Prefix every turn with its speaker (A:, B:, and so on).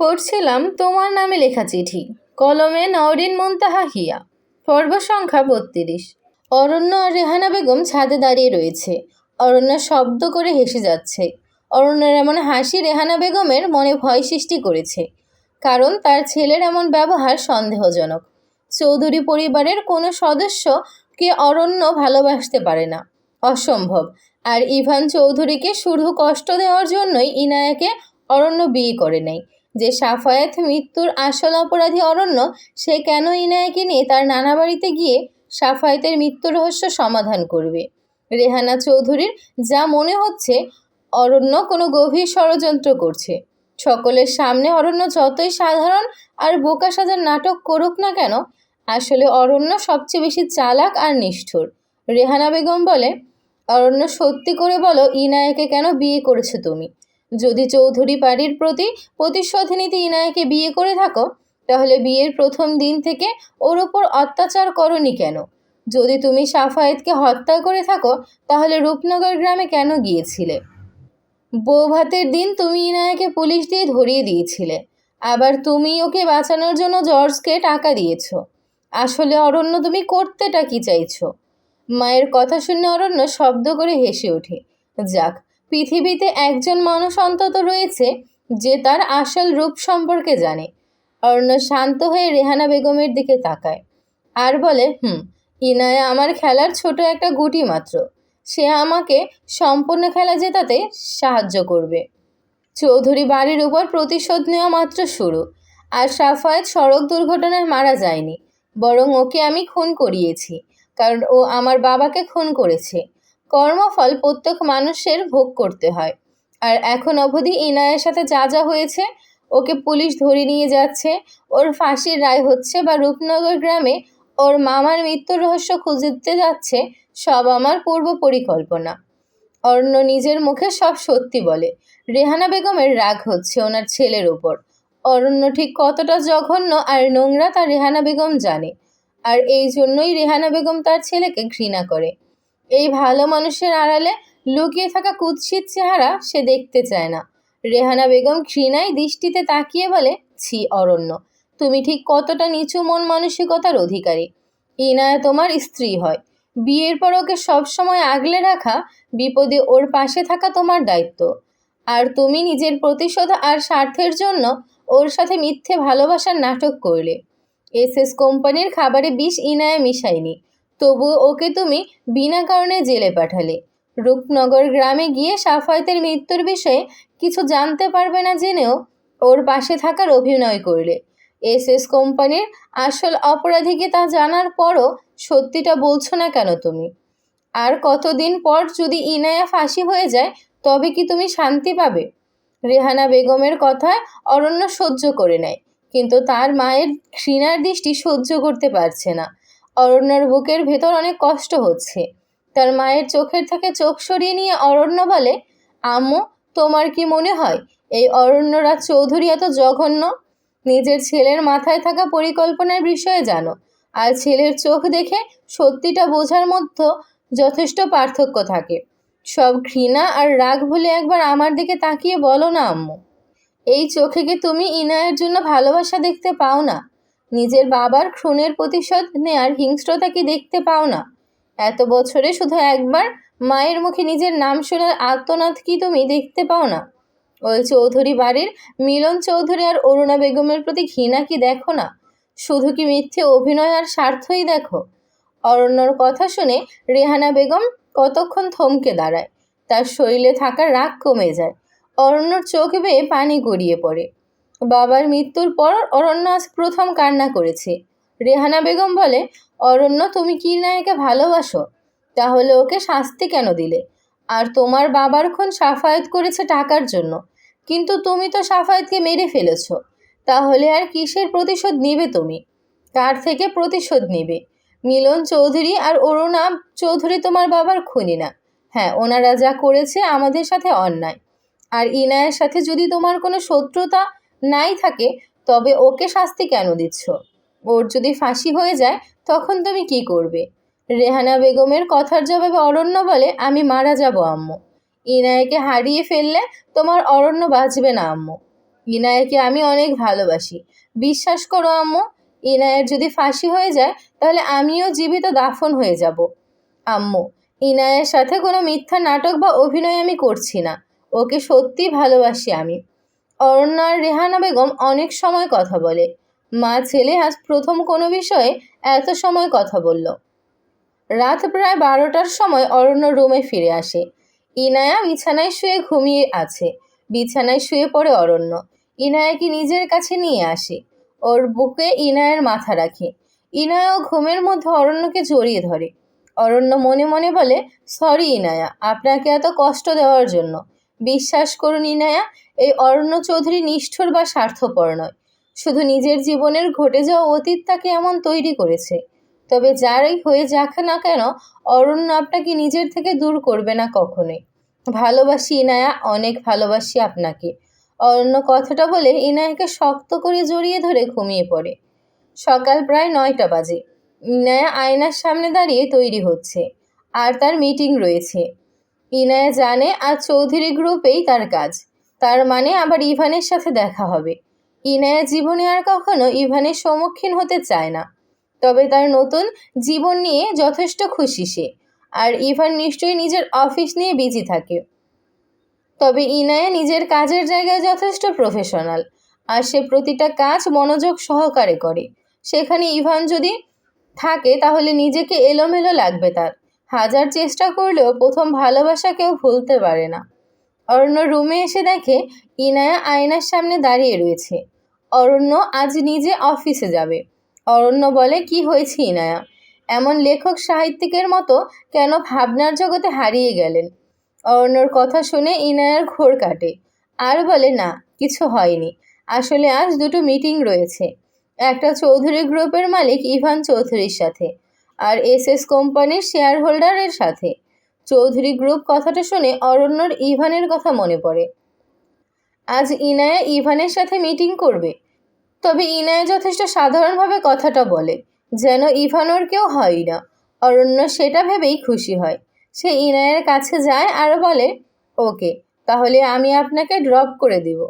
A: পড়ছিলাম তোমার নামে লেখা চিঠি, কলমে নওরিন মুনতাহা হিয়া। পর্ব সংখ্যা ৩২। অরণ্য আর রেহানা বেগম ছাদে দাঁড়িয়ে রয়েছে। অরণ্য শব্দ করে হেসে যাচ্ছে। অরণ্যের এমন হাসি রেহানা বেগমের মনে ভয় সৃষ্টি করেছে, কারণ তার ছেলের এমন ব্যবহার সন্দেহজনক। চৌধুরী পরিবারের কোনো সদস্যকে অরণ্য ভালোবাসতে পারে না, অসম্ভব। আর ইভান চৌধুরীকে শুধু কষ্ট দেওয়ার জন্যই ইনায়াকে অরণ্য বিয়ে করে নেয়। যে সাফায়েত মৃত্যুর আসল অপরাধী অরণ্য, সে কেন ইনায়াকে নিয়ে তার নানা বাড়িতে গিয়ে সাফায়েতের মৃত্যু রহস্য সমাধান করবে? রেহানা চৌধুরীর যা মনে হচ্ছে, অরণ্য কোনো গভীর ষড়যন্ত্র করছে। সকলের সামনে অরণ্য যতই সাধারণ আর বোকা সাজার নাটক করুক না কেন, আসলে অরণ্য সবচেয়ে বেশি চালাক আর নিষ্ঠুর। রেহানা বেগম বলে, অরণ্য, সত্যি করে বলো, ইনায়াকে কেন বিয়ে করেছো তুমি? যদি চৌধুরী বাড়ির প্রতি প্রতিশোধ নিতে ইনায়াকে বিয়ে করে থাকো, তাহলে বিয়ের প্রথম দিন থেকে ওর ওপর অত্যাচার করনি কেন? যদি তুমি সাফায়েতকে হত্যা করে থাকো, তাহলে রূপনগর গ্রামে কেন গিয়েছিলে? বৌভাতের দিন তুমি ইনায়াকে পুলিশ দিয়ে ধরিয়ে দিয়েছিলে, আবার তুমি ওকে বাঁচানোর জন্য জর্জকে টাকা দিয়েছো। আসলে অরণ্য, তুমি করতেটা কি চাইছো? মায়ের কথা শুনে অরণ্য শব্দ করে হেসে ওঠে। যাক, পৃথিবীতে একজন মানুষ অন্তত রয়েছে যে তার আসল রূপ সম্পর্কে জানে। অরণ্য শান্ত হয়ে রেহানা বেগমের দিকে তাকায় আর বলে, ইনায়া আমার খেলার ছোট একটা গুটি মাত্র। সে আমাকে সম্পূর্ণ খেলা জেতাতে সাহায্য করবে। চৌধুরী বাড়ির উপর প্রতিশোধ নেওয়া মাত্র শুরু। আর সাফায়েত সড়ক দুর্ঘটনায় মারা যায়নি, বরং ওকে আমি খুন করিয়েছি, কারণ ও আমার বাবাকে খুন করেছে। কর্মফল প্রত্যেক মানুষের ভোগ করতে হয়। আর এখন অবধি ইনায়ের সাথে যা যা হয়েছে, ওকে পুলিশ ধরে নিয়ে যাচ্ছে, ওর ফাঁসির রায় হচ্ছে, বা রূপনগর গ্রামে ওর মামার মৃত্যুর রহস্য খুঁজতে যাচ্ছে, সব আমার পূর্ব পরিকল্পনা। অরণ্য নিজের মুখে সব সত্যি বলে। রেহানা বেগমের রাগ হচ্ছে ওনার ছেলের ওপর। অরণ্য ঠিক কতটা জঘন্য আর নোংরা তা রেহানা বেগম জানে, আর এই জন্যই রেহানা বেগম তার ছেলেকে ঘৃণা করে। এই ভালো মানুষের আড়ালে লুকিয়ে থাকা কুৎসিত চেহারা সে দেখতে চায় না। রেহানা বেগম ঘৃণায় দৃষ্টিতে তাকিয়ে বলে, ছি অরণ্য, তুমি ঠিক কতটা নিচু মন মানসিকতার অধিকারী। ইনায়া তোমার স্ত্রী হয়, বিয়ের পর ওকে সবসময় আগলে রাখা, বিপদে ওর পাশে থাকা তোমার দায়িত্ব। আর তুমি নিজের প্রতিশোধ আর স্বার্থের জন্য ওর সাথে মিথ্যে ভালোবাসার নাটক করলে। এসএস কোম্পানির খাবারে বিষ ইনায়া মিশায়নি, তবুও ওকে তুমি বিনা কারণে জেলে পাঠালে। রূপনগর গ্রামে গিয়ে সাফায়েতের মৃত্যুর বিষয়ে কিছু জানতে পারবে না জেনেও ওর পাশে থাকার অভিনয় করলে। এসএস কোম্পানির আসল অপরাধীকে তা জানার পরও সত্যিটা বলছো না কেন তুমি? আর কতদিন পর যদি ইনায়া ফাঁসি হয়ে যায়, তবে কি তুমি শান্তি পাবে? রেহানা বেগমের কথায় অরণ্য সহ্য করে নেয়, কিন্তু তার মায়ের ঘৃণার দৃষ্টি সহ্য করতে পারছে না। অরণ্যর বুকের ভেতর অনেক কষ্ট হচ্ছে। তার মায়ের চোখের থেকে চোখ সরিয়ে নিয়ে অরণ্য বলে, আম্মু, তোমার কি মনে হয় এই অরণ্যরাজ চৌধুরী এত জঘন্য? নিজের ছেলের মাথায় থাকা পরিকল্পনার বিষয়ে জানো, আর ছেলের চোখ দেখে সত্যিটা বোঝার মধ্যে যথেষ্ট পার্থক্য থাকে। সব ঘৃণা আর রাগ ভুলে একবার আমার দিকে তাকিয়ে বলো না আম্মু, এই চোখে কি তুমি ইনায়ের জন্য ভালোবাসা দেখতে পাও না? নিজের বাবার খুনের প্রতিশোধ নেয়ার হিংস্রতা কি দেখতে পাও না? এত বছরে শুধু একবার মায়ের মুখে নিজের নাম শোনার আর্তনাদ কি তুমি দেখতে পাও না? ওই চৌধুরী বাড়ির মিলন চৌধুরী আর অরুণা বেগমের প্রতি ঘৃণা কি দেখো না? শুধু কি মিথ্যে অভিনয় আর স্বার্থই দেখো? অরণ্যর কথা শুনে রেহানা বেগম কতক্ষণ থমকে দাঁড়ায়। তার শরীরে থাকা রাগ কমে যায়। অরণ্যর চোখ বেয়ে পানি গড়িয়ে পড়ে। বাবার মৃত্যুর পর অরণ্য আজ প্রথম কান্না করেছে। রেহানা বেগম বলে, অরণ্য, তুমি কি ইনায়াকে ভালোবাসো? তাহলে ওকে শাস্তি কেন দিলে? আর তোমার বাবার খুন সাফায়েত করেছে টাকার জন্য, কিন্তু তুমি তো সাফায়েতকে মেরে ফেলেছো। তাহলে আর কিসের প্রতিশোধ নিবে তুমি? কার থেকে প্রতিশোধ নিবে? মিলন চৌধুরী আর অরুণা চৌধুরী তোমার বাবার খুনি না? হ্যাঁ, ওনারা যা করেছে আমাদের সাথে অন্যায়। আর ইনায়ের সাথে যদি তোমার কোনো শত্রুতা নাই থাকে, তবে ওকে শাস্তি কেন দিচ্ছ? ওর যদি ফাঁসি হয়ে যায়, তখন তুমি কি করবে? রেহানা বেগমের কথার জবাবে অরণ্য বলে, আমি মারা যাব আম্মু। ইনায়াকে হারিয়ে ফেললে তোমার অরণ্য বাঁচবে না আম্মু। ইনায়াকে আমি অনেক ভালোবাসি। বিশ্বাস করো আম্মু, ইনায়ের যদি ফাঁসি হয়ে যায় তাহলে আমিও জীবিত দাফন হয়ে যাব। আম্মু, ইনায়ের সাথে কোনো মিথ্যা নাটক বা অভিনয় আমি করছি না। ওকে সত্যি ভালোবাসি আমি। অরণ্য আর রেহানা বেগম অনেক সময় কথা বলে। মা ছেলে আজ প্রথম কোনো বিষয়ে এত সময় কথা বলল। রাত প্রায় 12টার সময় অরণ্য রুমে ফিরে আসে। ইনায়া বিছানায় শুয়ে ঘুমিয়ে আছে। বিছানায় শুয়ে পড়ে অরণ্য। ইনায়াকে নিজের কাছে নিয়ে আসে। ওর বুকে ইনায়ের মাথা রাখে। ইনায়াও ঘুমের মধ্যে অরণ্যকে জড়িয়ে ধরে। অরণ্য মনে মনে বলে, সরি ইনায়া, আপনাকে এত কষ্ট দেওয়ার জন্য। বিশ্বাস করুন ইনায়া, এই অরণ্য চৌধুরী নিষ্ঠুর বা স্বার্থপর নয়। শুধু নিজের জীবনের ঘটে যাওয়া অতীত তাকে এমন তৈরি করেছে। তবে যারাই হয়ে যাক না কেন, অরণ্য আপনাকে নিজের থেকে দূর করবে না কখনোই। ভালোবাসি ইনায়া, অনেক ভালোবাসি আপনাকে। অরণ্য কথাটা বলে ইনায়াকে শক্ত করে জড়িয়ে ধরে ঘুমিয়ে পড়ে। সকাল প্রায় 9টা বাজে। ইনায়া আয়নার সামনে দাঁড়িয়ে তৈরি হচ্ছে, আর তার মিটিং রয়েছে। ইনায়া জানে আজ চৌধুরী গ্রুপেই তার কাজ। তার মানে আবার ইভানের সাথে দেখা হবে। ইনায়া জীবনে আর কখনো ইভানের সম্মুখীন হতে চায় না। তবে তার নতুন জীবন নিয়ে যথেষ্ট খুশি সে। আর ইভান নিশ্চয়ই নিজের অফিস নিয়ে বিজি থাকে। তবে ইনায়া নিজের কাজের জায়গায় যথেষ্ট প্রফেশনাল। আর সে প্রতিটা কাজ মনোযোগ সহকারে করে। সেখানে ইভান যদি থাকে তাহলে নিজেকে এলোমেলো লাগবে তার। হাজার চেষ্টা করলেও প্রথম ভালোবাসা কেউ ভুলতে পারে না। অরণ্য রুমে এসে দেখে ইনায়া আয়নার সামনে দাঁড়িয়ে রয়েছে। অরণ্য আজ নিজে অফিসে যাবে। অরণ্য বলে, কি হয়েছে ইনায়া? এমন লেখক সাহিত্যিকের মতো কেন ভাবনার জগতে হারিয়ে গেলেন? অরণ্যর কথা শুনে ইনায়ার ঘোর কাটে। আর বলে, না কিছু হয়নি। আসলে আজ দুটো মিটিং রয়েছে। একটা চৌধুরী গ্রুপের মালিক ইভান চৌধুরীর সাথে, আর এসএস কোম্পানির শেয়ার হোল্ডারের সাথে। চৌধুরী গ্রুপ কথাটা শুনে অরণ্যর ইভানের কথা মনে পড়ে। আজ ইনায়া ইভানের সাথে মিটিং করবে। তবে ইনায়া যথেষ্ট সাধারণভাবে কথাটা বলে, যেন ইভান ওর কেউ হয় না। অরণ্য সেটা ভেবেই খুশি হয়। সে ইনায়ের কাছে যায় আর বলে, ওকে, তাহলে আমি আপনাকে ড্রপ করে দিব।